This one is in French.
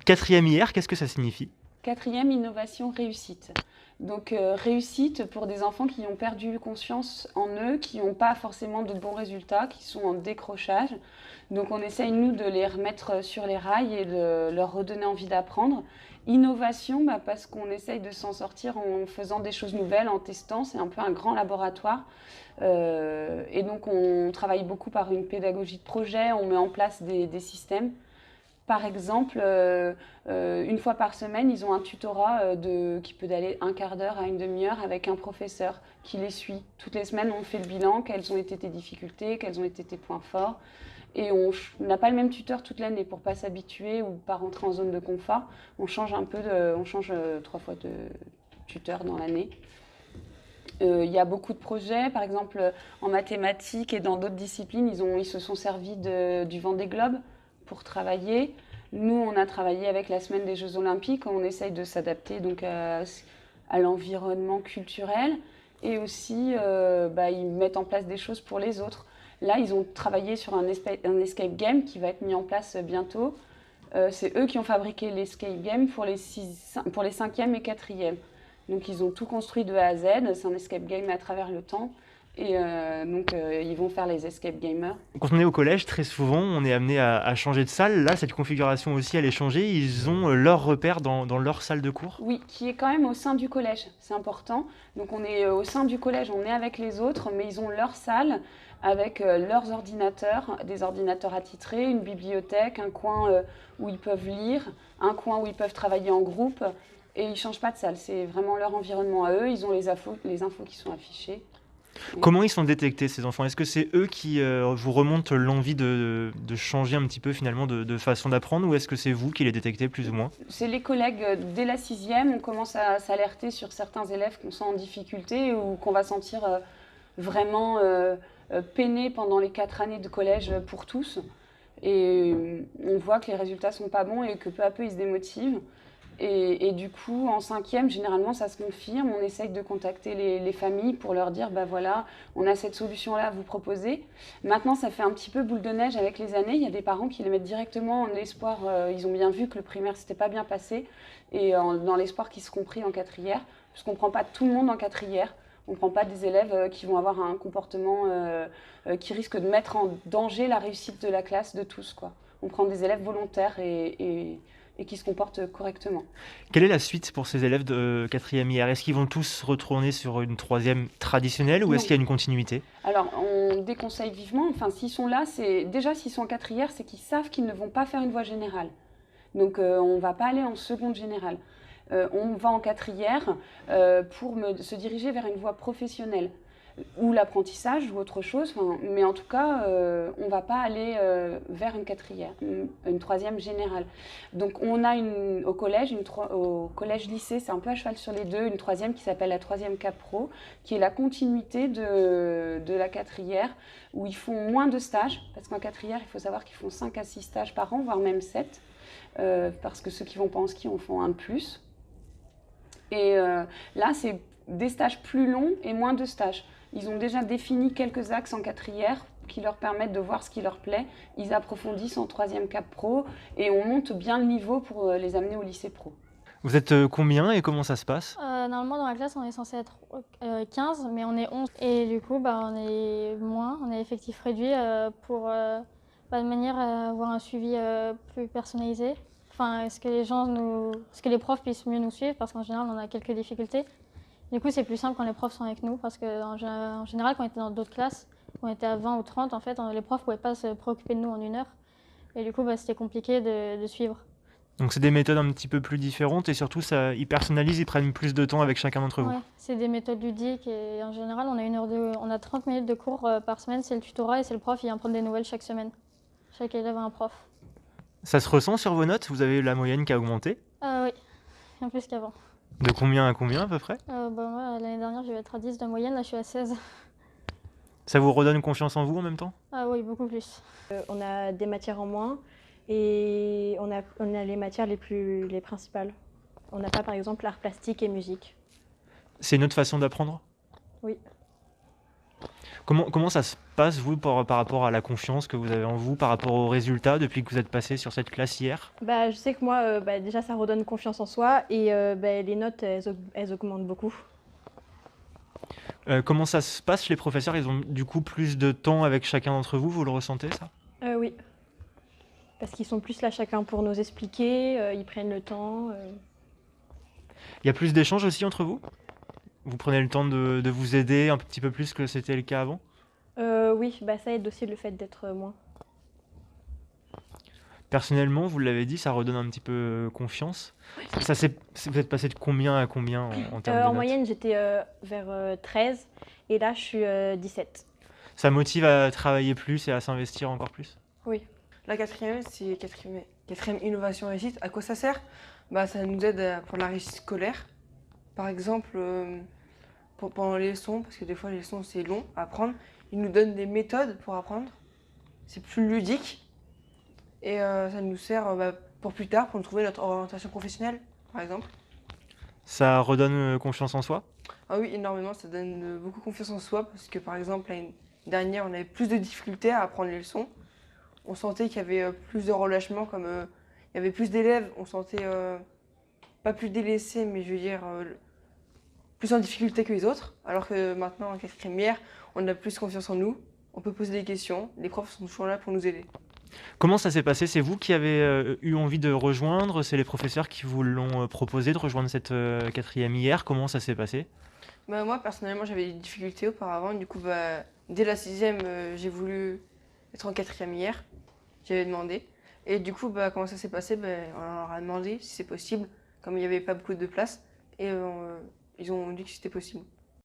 4e IR, qu'est-ce que ça signifie? Quatrième, innovation réussite. Donc réussite pour des enfants qui ont perdu confiance en eux, qui n'ont pas forcément de bons résultats, qui sont en décrochage. Donc on essaye, nous, de les remettre sur les rails et de leur redonner envie d'apprendre. Innovation, parce qu'on essaye de s'en sortir en faisant des choses nouvelles, en testant. C'est un peu un grand laboratoire. Et donc on travaille beaucoup par une pédagogie de projet, on met en place des systèmes. Par exemple, une fois par semaine, ils ont un tutorat qui peut aller un quart d'heure à une demi-heure avec un professeur qui les suit. Toutes les semaines, on fait le bilan, quelles ont été tes difficultés, quels ont été tes points forts. Et on n'a pas le même tuteur toute l'année pour ne pas s'habituer ou pas rentrer en zone de confort. On change on change 3 fois de tuteur dans l'année. Il y a beaucoup de projets, par exemple en mathématiques et dans d'autres disciplines, ils se sont servis du Vendée Globe pour travailler. Nous, on a travaillé avec la semaine des Jeux Olympiques, on essaye de s'adapter donc à l'environnement culturel et aussi ils mettent en place des choses pour les autres. Là, ils ont travaillé sur un escape game qui va être mis en place bientôt. C'est eux qui ont fabriqué l'escape game pour les 5e et 4e. Donc ils ont tout construit de A à Z, c'est un escape game à travers le temps. Et ils vont faire les escape gamers. Quand on est au collège, très souvent, on est amené à changer de salle. Là, cette configuration aussi, elle est changée. Ils ont leur repère dans leur salle de cours. Oui, qui est quand même au sein du collège, c'est important. Donc on est au sein du collège, on est avec les autres, mais ils ont leur salle avec leurs ordinateurs, des ordinateurs attitrés, une bibliothèque, un coin où ils peuvent lire, un coin où ils peuvent travailler en groupe. Et ils ne changent pas de salle, c'est vraiment leur environnement à eux. Ils ont les infos qui sont affichées. Comment ils sont détectés, ces enfants? Est-ce que c'est eux qui vous remontent l'envie de changer un petit peu finalement de façon d'apprendre, ou est-ce que c'est vous qui les détectez plus ou moins? C'est les collègues dès la 6e, on commence à s'alerter sur certains élèves qu'on sent en difficulté ou qu'on va sentir vraiment peinés pendant les 4 années de collège pour tous. Et on voit que les résultats ne sont pas bons et que peu à peu ils se démotivent. Et du coup, en 5e, généralement, ça se confirme. On essaye de contacter les familles pour leur dire, voilà, on a cette solution-là à vous proposer. Maintenant, ça fait un petit peu boule de neige avec les années. Il y a des parents qui les mettent directement en espoir. Ils ont bien vu que le primaire, s'était pas bien passé. Et dans l'espoir qu'ils seront pris en 4e. Puisqu'on ne prend pas tout le monde en 4e. On ne prend pas des élèves qui vont avoir un comportement qui risque de mettre en danger la réussite de la classe de tous, quoi. On prend des élèves volontaires et qui se comportent correctement. Quelle est la suite pour ces élèves de 4e IR? Est-ce qu'ils vont tous retourner sur une 3e traditionnelle, ou est-ce qu'il y a une continuité? Alors, on déconseille vivement. Enfin, s'ils sont là, déjà s'ils sont en 4e, c'est qu'ils savent qu'ils ne vont pas faire une voie générale. Donc, on ne va pas aller en seconde générale. On va en 4e pour se diriger vers une voie professionnelle ou l'apprentissage ou autre chose, mais en tout cas, on ne va pas aller vers une 3e générale. Donc on a au collège-lycée, c'est un peu à cheval sur les deux, une 3e qui s'appelle la 3e Cap Pro, qui est la continuité de la 4e, où ils font moins de stages, parce qu'en 4e, il faut savoir qu'ils font 5 à 6 stages par an, voire même 7, parce que ceux qui ne vont pas en ski en font un de plus. Et là, c'est des stages plus longs et moins de stages. Ils ont déjà défini quelques axes en 4e qui leur permettent de voir ce qui leur plaît. Ils approfondissent en 3e Cap Pro et on monte bien le niveau pour les amener au lycée pro. Vous êtes combien et comment ça se passe? Normalement, dans la classe, on est censé être 15, mais on est 11. Et du coup, on est moins, on est effectif réduit pour de manière à avoir un suivi plus personnalisé. Enfin, est-ce que les profs puissent mieux nous suivre, parce qu'en général, on a quelques difficultés. Du coup, c'est plus simple quand les profs sont avec nous, parce qu'en général, quand on était dans d'autres classes, on était à 20 ou 30, en fait, les profs ne pouvaient pas se préoccuper de nous en 1 heure. Et du coup, c'était compliqué de suivre. Donc c'est des méthodes un petit peu plus différentes, et surtout, ils personnalisent, ils prennent plus de temps avec chacun d'entre vous. Ouais, c'est des méthodes ludiques, et en général, on a 30 minutes de cours par semaine, c'est le tutorat, et c'est le prof, il vient prendre des nouvelles chaque semaine. Chaque élève a un prof. Ça se ressent sur vos notes? Vous avez la moyenne qui a augmenté? Oui, bien plus qu'avant. De combien à combien à peu près? Moi, l'année dernière, je vais être à 10 de moyenne, là je suis à 16. Ça vous redonne confiance en vous en même temps? Ah oui, beaucoup plus. On a des matières en moins et on a les matières les principales. On n'a pas par exemple l'art plastique et musique. C'est une autre façon d'apprendre? Oui. Comment ça se passe, vous, par rapport à la confiance que vous avez en vous, par rapport aux résultats depuis que vous êtes passé sur cette classe hier? Bah, je sais que moi, déjà, ça redonne confiance en soi et les notes, elles augmentent beaucoup. Comment ça se passe? Les professeurs, ils ont du coup plus de temps avec chacun d'entre vous, vous le ressentez ça? Oui, parce qu'ils sont plus là chacun pour nous expliquer, ils prennent le temps. Il y a plus d'échanges aussi entre vous? Vous prenez le temps de vous aider un petit peu plus que c'était le cas avant? Oui, bah, ça aide aussi le fait d'être moins. Personnellement, vous l'avez dit, ça redonne un petit peu confiance. Vous êtes passé de combien à combien en termes de En notes? moyenne, j'étais vers 13 et là, je suis 17. Ça motive à travailler plus et à s'investir encore plus? Oui. La quatrième, c'est quatrième innovation réussite. À quoi ça sert? Bah, ça nous aide pour la réussite scolaire. Par exemple, pendant les leçons, parce que des fois les leçons c'est long à apprendre, ils nous donnent des méthodes pour apprendre. C'est plus ludique et ça nous sert pour plus tard, pour nous trouver notre orientation professionnelle, par exemple. Ça redonne confiance en soi? Ah oui, énormément, ça donne beaucoup confiance en soi parce que par exemple l'année dernière, on avait plus de difficultés à apprendre les leçons. On sentait qu'il y avait plus de relâchement, comme il y avait plus d'élèves, on sentait pas plus délaissés, mais je veux dire plus en difficulté que les autres. Alors que maintenant, en quatrième hier, on a plus confiance en nous, on peut poser des questions, les profs sont toujours là pour nous aider. Comment ça s'est passé? C'est vous qui avez eu envie de rejoindre? C'est les professeurs qui vous l'ont proposé de rejoindre cette quatrième hier? Comment ça s'est passé? Bah, moi, personnellement, j'avais des difficultés auparavant. Du coup, dès la sixième, j'ai voulu être en quatrième hier. J'avais demandé. Et du coup, comment ça s'est passé? On leur a demandé si c'est possible, comme il n'y avait pas beaucoup de place. Et ils ont dit que c'était possible.